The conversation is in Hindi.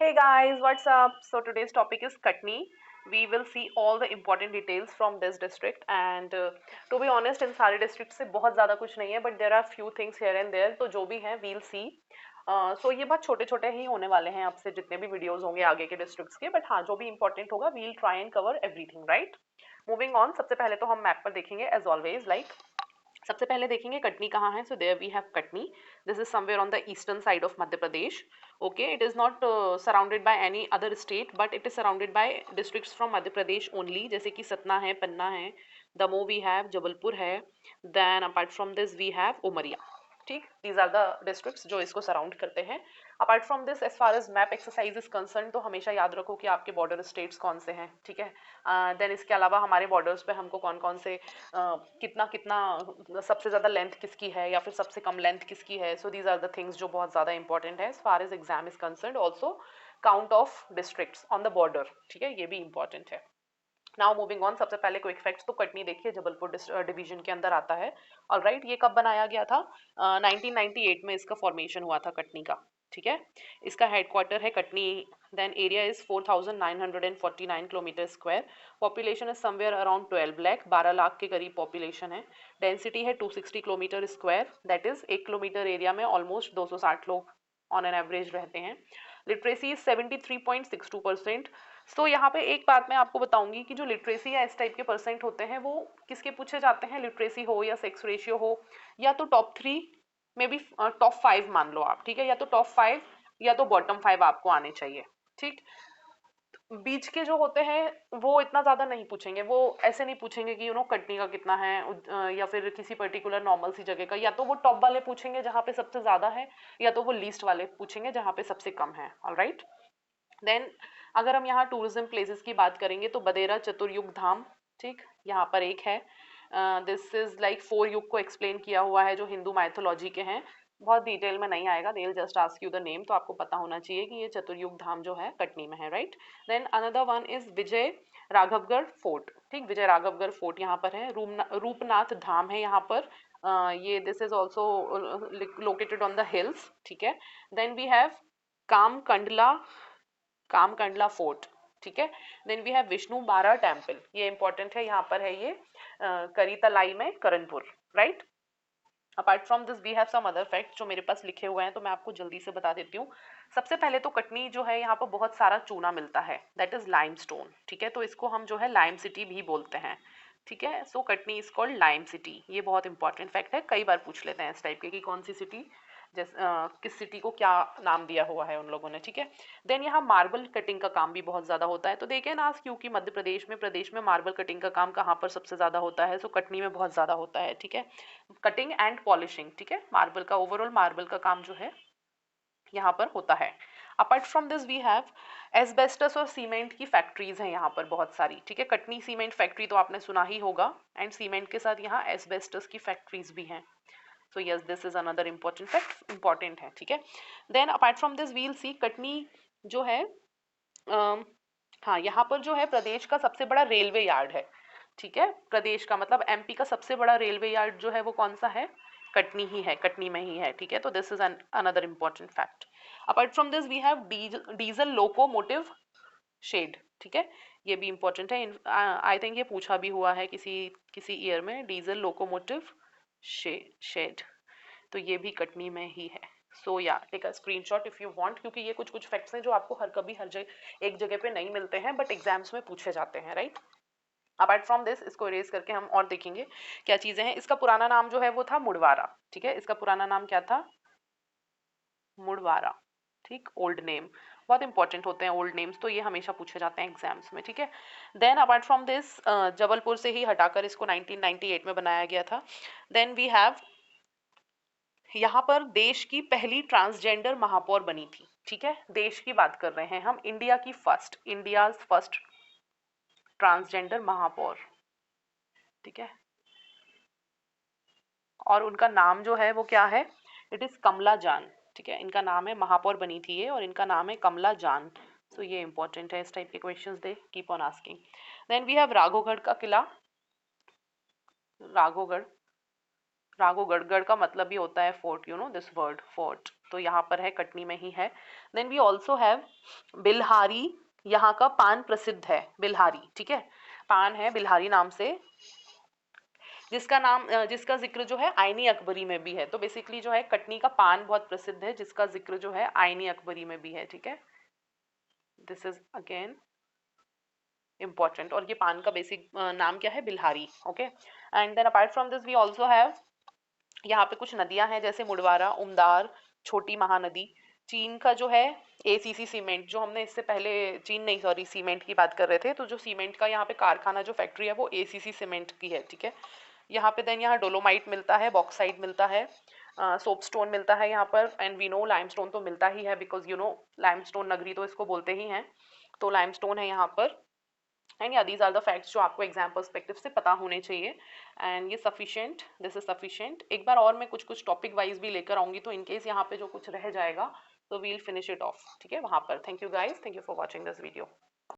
Hey guys, what's up? So today's topic is Katni. We will see all the important details from this district and to be honest इन सारे districts से बहुत ज़्यादा कुछ नहीं है but there are few things here and there तो जो भी हैं we'll see. So ये बहुत छोटे छोटे ही होने वाले हैं आपसे जितने भी videos होंगे आगे के districts के but हाँ जो भी important होगा we'll try and cover everything right. Moving on सबसे पहले तो हम map पर देखेंगे as always like सबसे पहले देखेंगे कटनी कहाँ है. So there we have Katni. This is somewhere on the eastern side of Madhya Pradesh. Okay, it is not surrounded by any other state but it is surrounded by districts from Madhya Pradesh only, जैसे कि सतना है, पन्ना है, दमोह वी हैव, जबलपुर है. Then apart from this we have Umaria. ठीक, दीज आर द डिस्ट्रिक्ट्स जो इसको सराउंड करते हैं. Apart from this as far as map exercise is concern तो हमेशा याद रखो कि आपके बॉर्डर स्टेट्स कौन से हैं. ठीक है. देन इसके अलावा हमारे बॉर्डर्स पे हमको कौन कौन से कितना कितना सबसे ज़्यादा लेंथ किसकी है या फिर सबसे कम लेंथ किसकी है. So these are the things जो बहुत ज़्यादा इंपॉर्टेंट है as far as exam is concern. Also count of districts on the border. ठीक है, ये भी इंपॉर्टेंट है. नाउ मूविंग ऑन, सबसे पहले क्विक फैक्ट्स. तो कटनी देखिए जबलपुर डिवीजन के अंदर आता है. ऑलराइट, ये कब बनाया गया था? 1998 में इसका फॉर्मेशन हुआ था कटनी का. ठीक है, इसका हेडक्वार्टर है Katni. Then area is 4949 kilometre square. Population is somewhere around 12 lakh, 12 lakh के करीब पॉपुलेशन है. डेंसिटी है 260 kilometre square, that is 1 kilometre area में ऑलमोस्ट 260 लोग ऑन एन एवरेज रहते हैं. Literacy is 73.62%. सो यहाँ पे एक बात मैं आपको बताऊंगी कि जो लिटरेसी या इस टाइप के परसेंट होते हैं वो किसके पूछे जाते हैं, लिटरेसी हो या सेक्स रेशियो हो या तो टॉप 3 में भी टॉप 5 मान लो आप. ठीक है, या तो टॉप 5 या तो बॉटम 5 आपको आने चाहिए. ठीक, बीच के जो होते हैं वो इतना ज्यादा नहीं पूछेंगे. वो ऐसे नहीं पूछेंगे कि कटनी का कितना है या फिर किसी पर्टिकुलर नॉर्मल सी जगह का. या तो वो टॉप वाले पूछेंगे जहाँ पे सबसे ज्यादा है या तो वो लीस्ट वाले पूछेंगे जहाँ पे सबसे कम है. ऑलराइट, देन अगर हम यहाँ टूरिज्म प्लेसेस की बात करेंगे तो बदेरा चतुर्युग धाम, ठीक, यहाँ पर एक है. दिस इज लाइक 4 युग को एक्सप्लेन किया हुआ है जो हिंदू माइथोलॉजी के हैं. बहुत डिटेल में नहीं आएगा, they will just ask you the name, तो आपको पता होना चाहिए कि ये चतुर्युग धाम जो है कटनी में है. Right, then another one is Vijay Raghavgarh fort. ठीक, विजय राघवगढ़ फोर्ट यहाँ पर है. रूपनाथ धाम है यहाँ पर. ये this is also located on the hills. ठीक है, देन वी हैव कामकंडला कामकंडला फोर्ट. ठीक है, देन वी हैव विष्णु बारा टेम्पल. ये इंपॉर्टेंट है, यहाँ पर है ये करीतलाई में, Karanpur. Right, apart from this we have some other fact जो मेरे पास लिखे हुए हैं तो मैं आपको जल्दी से बता देती हूँ. सबसे पहले तो कटनी जो है यहाँ पर बहुत सारा चूना मिलता है, दैट इज लाइमस्टोन. ठीक है, तो इसको हम जो है लाइम सिटी भी बोलते हैं. ठीक है, so Katni is called lime city. ये बहुत इंपॉर्टेंट फैक्ट है, कई बार पूछ लेते हैं इस टाइप के कि कौन सी सिटी, किस सिटी को क्या नाम दिया हुआ है उन लोगों ने. ठीक है, देन यहाँ मार्बल कटिंग का काम भी बहुत ज़्यादा होता है. तो देखें ना क्योंकि मध्य प्रदेश में मार्बल कटिंग का काम कहाँ पर सबसे ज़्यादा होता है, सो कटनी में बहुत ज़्यादा होता है. ठीक है, कटिंग एंड पॉलिशिंग. ठीक है, मार्बल का ओवरऑल मार्बल का काम जो है यहाँ पर होता है. Apart from this we have asbestos और सीमेंट की फैक्ट्रीज हैं यहाँ पर बहुत सारी. ठीक है, कटनी सीमेंट फैक्ट्री तो आपने सुना ही होगा, एंड सीमेंट के साथ यहाँ एस्बेस्टस की फैक्ट्रीज भी हैं. So yes, this is another important fact, important है. ठीक है, then apart from this we'll see Katni जो है हाँ, यहाँ पर जो है प्रदेश का सबसे बड़ा रेलवे यार्ड है. ठीक है, प्रदेश का मतलब एमपी का सबसे बड़ा रेलवे यार्ड जो है वो कौन सा है, कटनी ही है, कटनी में ही है. ठीक है, तो this is another important fact. Apart from this we have diesel locomotive shed. ठीक है, ये भी इंपॉर्टेंट है. आई थिंक ये पूछा भी हुआ है किसी किसी ईयर में, डीजल लोकोमोटिव शेड. तो ये भी कटनी में ही है. सो या take a screenshot if you want, क्योंकि ये कुछ कुछ फैक्ट्स हैं जो आपको हर कभी हर जगह एक जगह पे नहीं मिलते हैं बट एग्जाम्स में पूछे जाते हैं. राइट, अपार्ट फ्रॉम दिस इसको इरेज करके हम और देखेंगे क्या चीजें हैं. इसका पुराना नाम जो है वो था मुड़वारा. ठीक है, इसका पुराना नाम क्या था, मुड़वारा. ठीक, ओल्ड नेम, बहुत इंपॉर्टेंट होते हैं ओल्ड नेम्स, तो ये हमेशा पूछे जाते हैं एग्जाम्स में. ठीक है, then apart from this Jabalpur से ही हटाकर इसको 1998 में बनाया गया था. देन वी हैव यहाँ पर देश की पहली ट्रांसजेंडर महापौर बनी थी. ठीक है, देश की बात कर रहे हैं हम, इंडिया की फर्स्ट, इंडियाज फर्स्ट ट्रांसजेंडर महापौर. ठीक है, और उनका नाम जो है वो क्या है, इट इज कमला जान. ठीक है, इनका नाम है, महापौर बनी थी ये और इनका नाम है कमला जान. सो ये इंपॉर्टेंट है, इस टाइप के questions they keep on asking. Then we have Raghogarh का किला. राघोगढ़, राघोगढ़, गढ़ का मतलब भी होता है fort, you know this word fort. तो यहाँ पर है, कटनी में ही है। देन वी ऑल्सो हैव बिल्हारी, यहाँ का पान प्रसिद्ध है, बिल्हारी, ठीक है, पान है बिल्हारी नाम से, जिसका जिक्र जो है आईनी अकबरी में भी है। तो बेसिकली जो है कटनी का पान बहुत प्रसिद्ध है, जिसका जिक्र जो है आईनी अकबरी में भी है, ठीक है। This is again important. और ये पान का बेसिक नाम क्या है, Bilhari, okay. And then apart from this we also have, यहाँ पे कुछ नदियां हैं जैसे मुडवारा, उमदार, छोटी महानदी। चीन का जो है एसीसी सीमेंट, जो हमने इससे पहले, चीन नहीं सॉरी सीमेंट की बात कर रहे थे, तो जो सीमेंट का यहाँ पे कारखाना जो फैक्ट्री है वो एसीसी सीमेंट की है, ठीक है। यहाँ पे देन यहाँ डोलोमाइट मिलता है, बॉक्साइट मिलता है, सोपस्टोन मिलता है यहाँ पर, एंड वी नो लाइमस्टोन तो मिलता ही है, बिकॉज यू नो लाइमस्टोन नगरी तो इसको बोलते ही हैं। तो लाइमस्टोन है यहाँ पर। एंड या दीज आर द फैक्ट्स जो आपको एग्जाम पर्सपेक्टिव से पता होने चाहिए। एंड ये सफिशिएंट, दिस इज सफिशिएंट। एक बार और मैं कुछ कुछ टॉपिक वाइज भी लेकर आऊंगी, तो इनकेस यहाँ पे जो कुछ रह जाएगा तो वील फिनिश इट ऑफ, ठीक है, वहाँ पर। Thank you guys, thank you for watching this video.